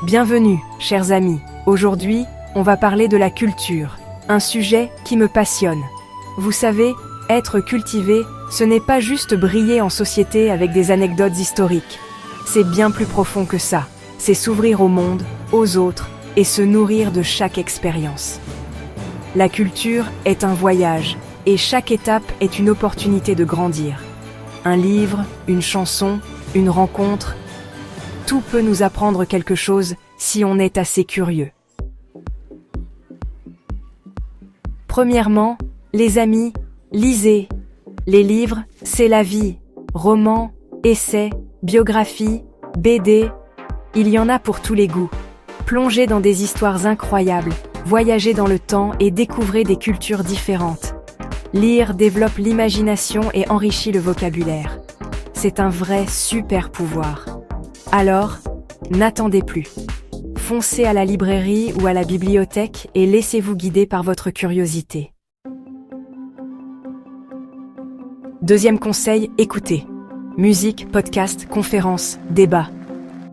Bienvenue, chers amis. Aujourd'hui, on va parler de la culture, un sujet qui me passionne. Vous savez, être cultivé, ce n'est pas juste briller en société avec des anecdotes historiques. C'est bien plus profond que ça. C'est s'ouvrir au monde, aux autres, et se nourrir de chaque expérience. La culture est un voyage, et chaque étape est une opportunité de grandir. Un livre, une chanson, une rencontre, tout peut nous apprendre quelque chose si on est assez curieux. Premièrement, les amis, lisez. Les livres, c'est la vie. Romans, essais, biographies, BD, il y en a pour tous les goûts. Plongez dans des histoires incroyables, voyagez dans le temps et découvrez des cultures différentes. Lire développe l'imagination et enrichit le vocabulaire. C'est un vrai super pouvoir. Alors, n'attendez plus. Foncez à la librairie ou à la bibliothèque et laissez-vous guider par votre curiosité. Deuxième conseil, écoutez. Musique, podcast, conférences, débats.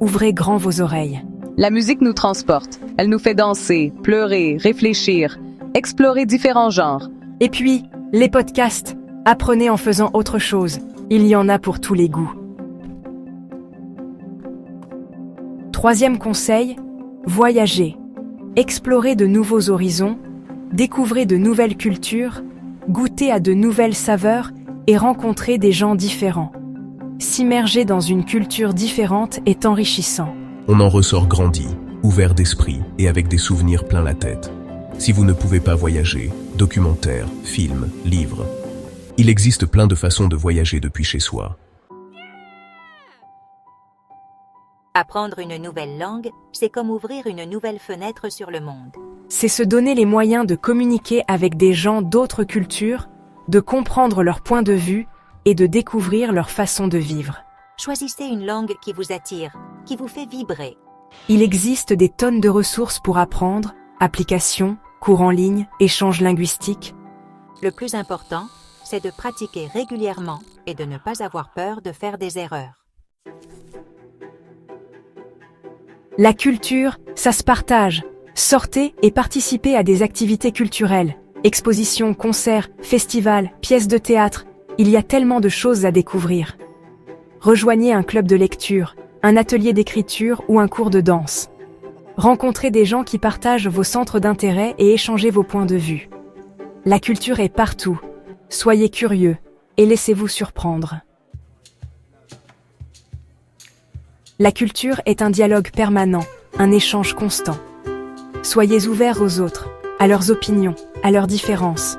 Ouvrez grand vos oreilles. La musique nous transporte. Elle nous fait danser, pleurer, réfléchir, explorer différents genres. Et puis, les podcasts. Apprenez en faisant autre chose. Il y en a pour tous les goûts. Troisième conseil, voyagez. Explorez de nouveaux horizons, découvrez de nouvelles cultures, goûtez à de nouvelles saveurs et rencontrez des gens différents. S'immerger dans une culture différente est enrichissant. On en ressort grandi, ouvert d'esprit et avec des souvenirs plein la tête. Si vous ne pouvez pas voyager, documentaires, films, livres. Il existe plein de façons de voyager depuis chez soi. Apprendre une nouvelle langue, c'est comme ouvrir une nouvelle fenêtre sur le monde. C'est se donner les moyens de communiquer avec des gens d'autres cultures, de comprendre leur point de vue et de découvrir leur façon de vivre. Choisissez une langue qui vous attire, qui vous fait vibrer. Il existe des tonnes de ressources pour apprendre, applications, cours en ligne, échanges linguistiques. Le plus important, c'est de pratiquer régulièrement et de ne pas avoir peur de faire des erreurs. La culture, ça se partage. Sortez et participez à des activités culturelles. Expositions, concerts, festivals, pièces de théâtre. Il y a tellement de choses à découvrir. Rejoignez un club de lecture, un atelier d'écriture ou un cours de danse. Rencontrez des gens qui partagent vos centres d'intérêt et échangez vos points de vue. La culture est partout. Soyez curieux et laissez-vous surprendre. La culture est un dialogue permanent, un échange constant. Soyez ouverts aux autres, à leurs opinions, à leurs différences.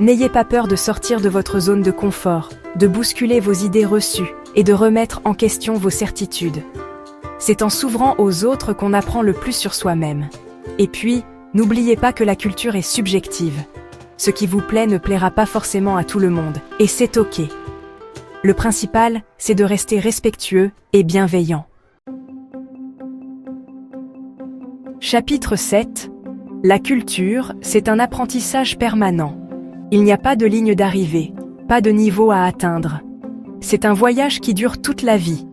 N'ayez pas peur de sortir de votre zone de confort, de bousculer vos idées reçues et de remettre en question vos certitudes. C'est en s'ouvrant aux autres qu'on apprend le plus sur soi-même. Et puis, n'oubliez pas que la culture est subjective. Ce qui vous plaît ne plaira pas forcément à tout le monde, et c'est ok. Le principal, c'est de rester respectueux et bienveillant. Chapitre 7. La culture, c'est un apprentissage permanent. Il n'y a pas de ligne d'arrivée, pas de niveau à atteindre. C'est un voyage qui dure toute la vie.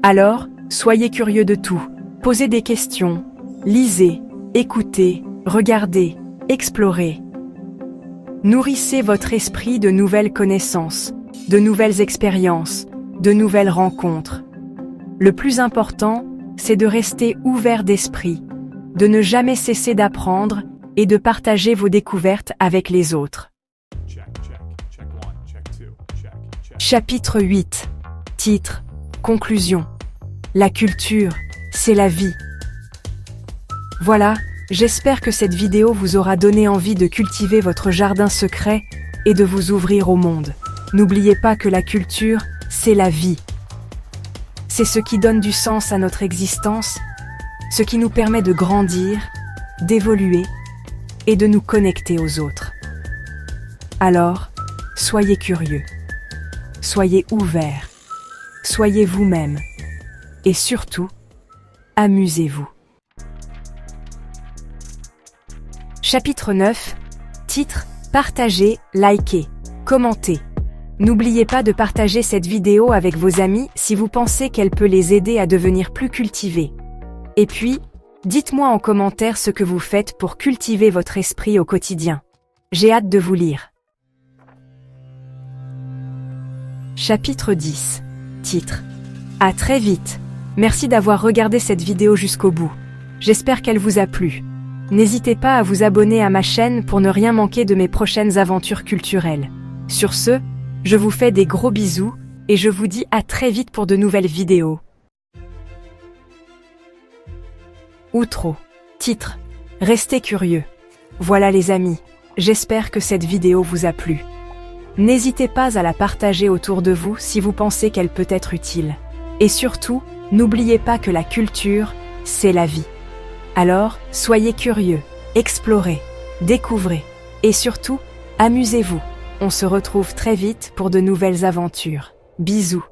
Alors, soyez curieux de tout, posez des questions, lisez, écoutez, regardez, explorez. Nourrissez votre esprit de nouvelles connaissances, de nouvelles expériences, de nouvelles rencontres. Le plus important, c'est de rester ouvert d'esprit, de ne jamais cesser d'apprendre et de partager vos découvertes avec les autres. Chapitre 8. Titre. Conclusion. La culture, c'est la vie. Voilà, j'espère que cette vidéo vous aura donné envie de cultiver votre jardin secret et de vous ouvrir au monde. N'oubliez pas que la culture, c'est la vie. C'est ce qui donne du sens à notre existence, ce qui nous permet de grandir, d'évoluer et de nous connecter aux autres. Alors, soyez curieux, soyez ouverts, soyez vous-même et surtout, amusez-vous. Chapitre 9. Titre. Partagez, likez, commentez. N'oubliez pas de partager cette vidéo avec vos amis si vous pensez qu'elle peut les aider à devenir plus cultivés. Et puis, dites-moi en commentaire ce que vous faites pour cultiver votre esprit au quotidien. J'ai hâte de vous lire. Chapitre 10. Titre. À très vite. Merci d'avoir regardé cette vidéo jusqu'au bout. J'espère qu'elle vous a plu. N'hésitez pas à vous abonner à ma chaîne pour ne rien manquer de mes prochaines aventures culturelles. Sur ce, je vous fais des gros bisous et je vous dis à très vite pour de nouvelles vidéos. Outro. Titre. Restez curieux. Voilà les amis, j'espère que cette vidéo vous a plu. N'hésitez pas à la partager autour de vous si vous pensez qu'elle peut être utile. Et surtout, n'oubliez pas que la culture, c'est la vie. Alors, soyez curieux, explorez, découvrez, et surtout, amusez-vous. On se retrouve très vite pour de nouvelles aventures. Bisous.